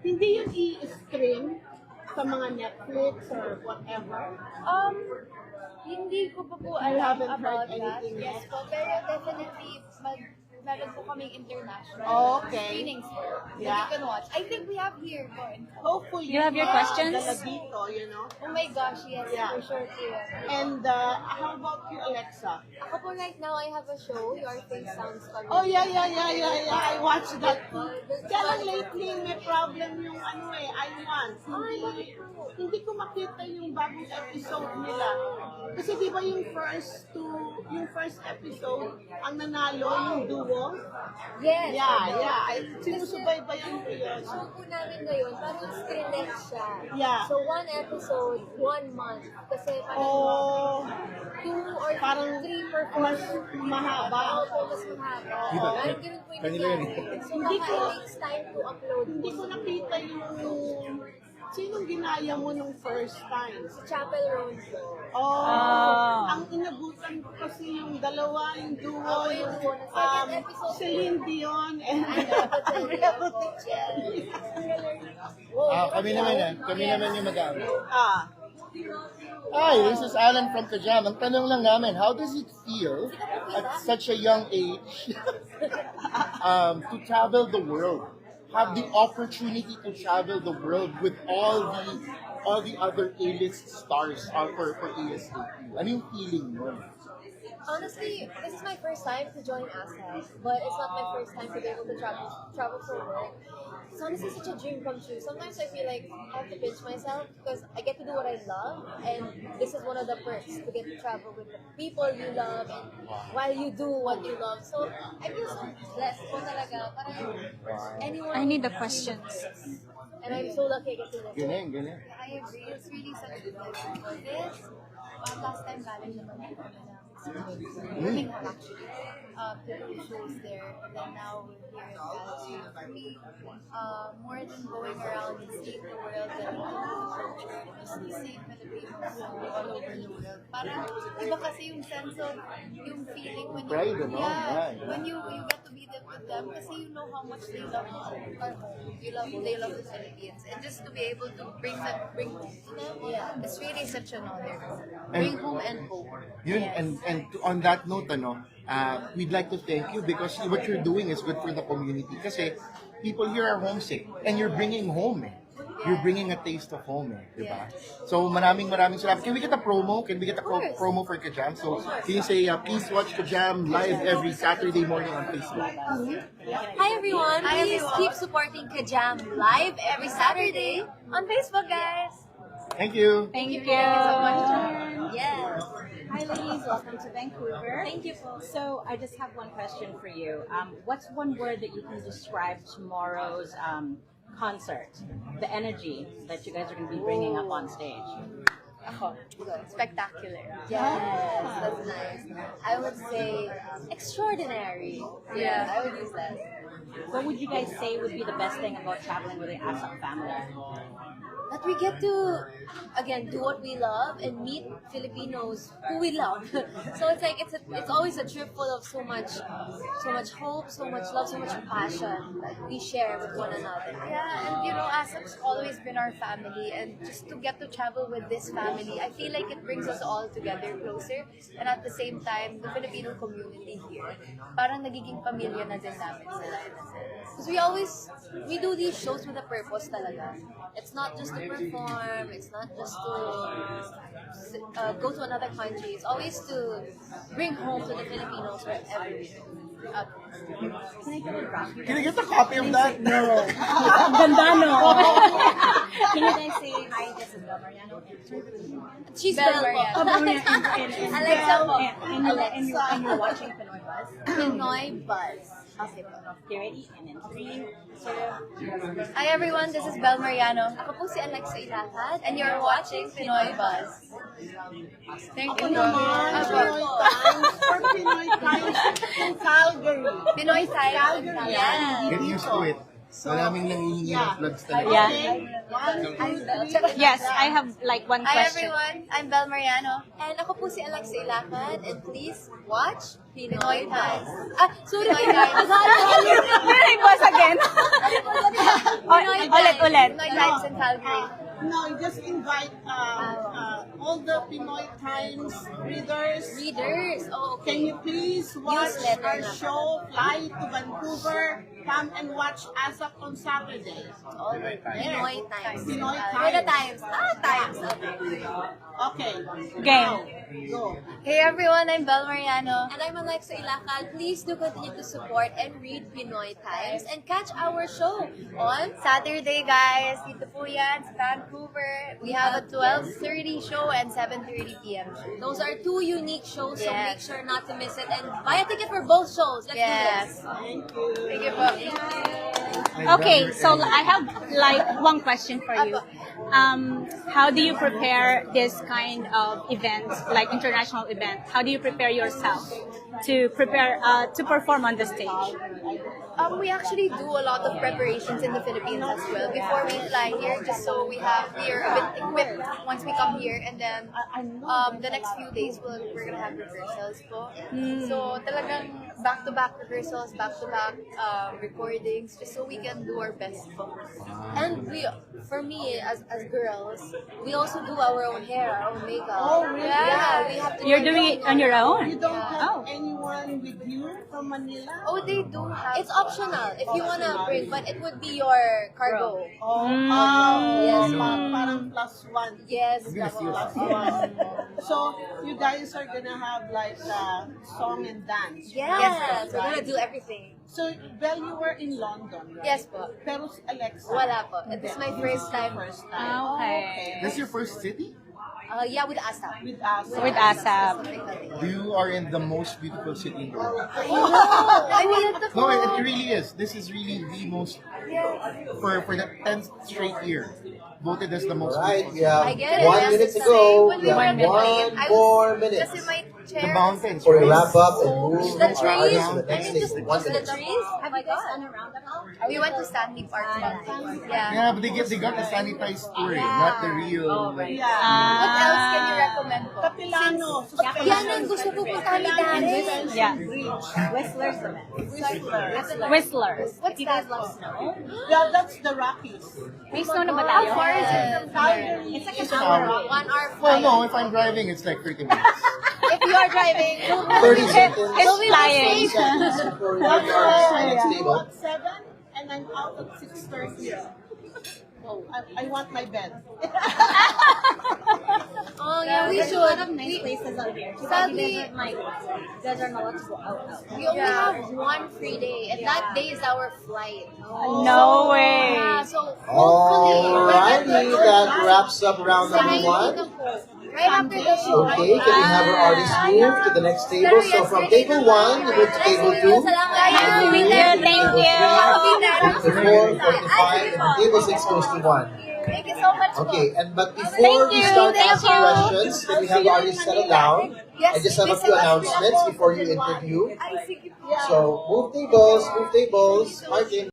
Hindi yun i-stream sa mga Netflix or whatever. Hindi ko pa po You alam haven't about heard that. anything Yes yet? po, pero definitely, meron po kaming international Okay. screenings po that Yeah. you can watch. I think we have here po. Hopefully, You have your questions? dala dito, you know. Oh my gosh, yes, Yeah. for sure po. And how about you, Alexa? Ako po right now, I have a show, Your Face Sounds Familiar. Oh, yeah. I watched that too. Kaya lang lately, may problem yung I1. Hindi ko makita yung bagong episode nila. Kasi di ba yung first episode, ang nanalo yung duo? Yes. Yeah. Sinusubaybayan ko yun. Show po namin ngayon, parang screenless siya. Yeah. So, one episode, 1 month. Kasi parang Oh, 2 or parang 3 per mas mahaba. Opo, mas mahaba. Diba? Parang ganun po yung Kanila yun nangyari. So, Hindi baka ko- it takes time to upload. Hindi ko nakita yung sinong ginaya mo nung first time. Sa Chapel Road po. Ang inabutan ko kasi yung dalawa, yung duo, yung Second episode. Celine Dion and Andrea Bocelli. Kami naman yung mag-aaral. Ah, Hi, this is Alan from Kajam. Ang tanong lang namin, how does it feel at such a young age to travel the world? Have the opportunity to travel the world with all the other A-list stars for ASAP. Ano yung feeling nun? Honestly, this is my first time to join ASAP, but it's not my first time to be able to travel for work. It's honestly such a dream come true. Sometimes I feel like I have to pinch myself because I get to do what I love, and this is one of the perks to get to travel with the people you love and while you do what you love. So I feel so blessed po talaga. Parang anyone. I need the questions. And I'm so lucky I get to live. Galing. I agree. It's really such a blessing for this. Last time galing naman ako Birmingham actually. To do shows there. And then now we're here in Calgary. For me, more than going around and seeing the world, getting to know the culture, just seeing Filipinos all over the world. Parang iba kasi yung sense of, yung feeling when you, Pride, no? yeah, Yeah. when you get to be there with them kasi you know how much they love our home. They love the Philippines. And just to be able to bring home to them, it's really such an honor. Bring home and hope. Yun, on that note, we'd like to thank you because what you're doing is good for the community. Kasi people here are homesick and you're bringing home. You're bringing a taste of home, diba? So maraming salamat. Can we get a promo? Can we get a promo for Kajam? So can you say, please watch Kajam live every Saturday morning on Facebook. Hi everyone! Please keep supporting Kajam live every Saturday on Facebook, guys! Thank you. Thank you. Yes! Hi ladies, welcome to Vancouver. Thank you po. So I just have one question for you. What's one word that you can describe tomorrow's concert? The energy that you guys are going to be bringing up on stage. Spectacular. Yes, that's nice. I would say extraordinary. Yeah, I would use that. What would you guys say would be the best thing about traveling with the ASAP family? That we get to, again, do what we love and meet Filipinos who we love. So it's like, it's always a trip full of so much hope, so much love, so much passion that we share with one another. Yeah, and you know, ASAP's always been our family, and just to get to travel with this family, I feel like it brings us all together closer, and at the same time, the Filipino community here, parang nagiging pamilya na din namin sila in a sense. Because we do these shows with a purpose talaga. It's not just to perform, it's not just to go to another country, it's always to bring home to the Filipinos wherever we go. Can I get a copy of that? No. Ang ganda, no? Can you guys say hi, this is Bel Mariano? She's Bel Bel Mariano. po. And Alexa po. and you're watching Pinoy Buzz. Pinoy Buzz. Okay po. Okay, ready? And then 3, 2, Hi everyone, this is Bel Mariano, Ako po si Alexa Ilacad, and you're watching Pinoy Buzz. Thank you. naman, Pinoy Times for Pinoy Times in Calgary. Pinoy Times. Calgary. Yeah. Get used to it. Maraming nangihingi ng plugs talaga. Yeah. Okay. Yes, I have like one Hi question. everyone, I'm Bel Mariano. And ako po si Alexa Ilacad, and please watch Pinoy Pinoy Times. Times. Sorry. Pinoy Times. Pinoy Buzz again. Ulit. Pinoy Times in Calgary. No, you just invite all the Pinoy Times readers. Oh, okay. Can you please watch Newsletter our na. show, Fly to Vancouver? Come and watch ASAP on Saturday. All the Pinoy Times. Pinoy Where the Times. Times? Times. Okay. Okay. Game. Go. Hey everyone, I'm Bel Mariano. And I'm Alexa Ilacad. Please do continue to support and read Pinoy Times and catch our show on Saturday guys, dito po yan sa Vancouver. We have a 12:30 show and 7:30 p.m. show. Those are two unique shows, so Yes. make sure not to miss it and buy a ticket for both shows. Let's do Yes. this. Thank you. Thank you po. Okay, so I have like one question for you. How do you prepare this kind of event, like international event? How do you prepare yourself to perform on the stage? We actually do a lot of preparations in the Philippines as well before we fly here, just so we are a bit equipped once we come here, and then the next few days we're gonna have rehearsals po. So talagang back-to-back rehearsals, back-to-back recordings, just so we can do our best po. And for me, as girls, we also do our own hair, our own makeup. Oh, really? Yeah, we have to. You're doing it on your You own? don't have Oh. anyone with you from Manila? Oh, they do have. It's optional if you wanna bring, but it would be your cargo. Oh, Yes. parang plus one. Yes, I'm gonna see you. that's Plus one. So, you guys are gonna have like song and dance. Yes, we're gonna do everything. So, Belle, you were in London, right? Yes po. Pero si Alexa? Wala po. This is my first time. First time. Ah, okay. That's your first city? Yeah, with ASAP. With us. With ASAP. You are in the most beautiful city in the world. I mean, No, it really is. This is really the most, for the 10th straight year, voted as the most Right, beautiful. we have I get it. 1 Yes, minute it's to the go. same. We have 1 minute. one more minute Kasi my chair. The mountains, For a right? wrap up and move The our trees, audience to the next stage. in 1 the minute. trees. Have you guys gone around them all? We went to Stanley Park. Yeah. Yeah, but they got the sanitized tour, not the real. Like, Yeah. What else can you recommend po? Capilano. Yan ang gusto ko puntahan ni Darren. Yeah. Whistlers. Whistlers. What's that? Yeah, that's the Rockies. May snow na ba How tayo? far is it from Calgary. It's like is an hour. 1 hour well, flight. no, if I'm driving, it's like 30 minutes. If you are driving, 30 seconds. It's flying. Before we reach our next table. At 7 and I'm out at 6:30. Oh, I want my bed. Oh yeah, we There's a lot should. of nice places out here. Sadly, You guys are not allowed to go out. we only have one free day, and that day is our flight. No way. Yeah, so hopefully, Alrighty, that wraps up round number Sayang one. na po. Right after the show. Okay, can we have our artists move to the next table? So from table 1, you move to table 2. Salamat. Thank you. Thank you. Table 4, 45, and table 6 goes to 1. thank you so much po. Okay, and but before we start asking questions, can we have the artists settle down? I just have a few announcements before you interview. Ay, sige po. So move tables, Martin.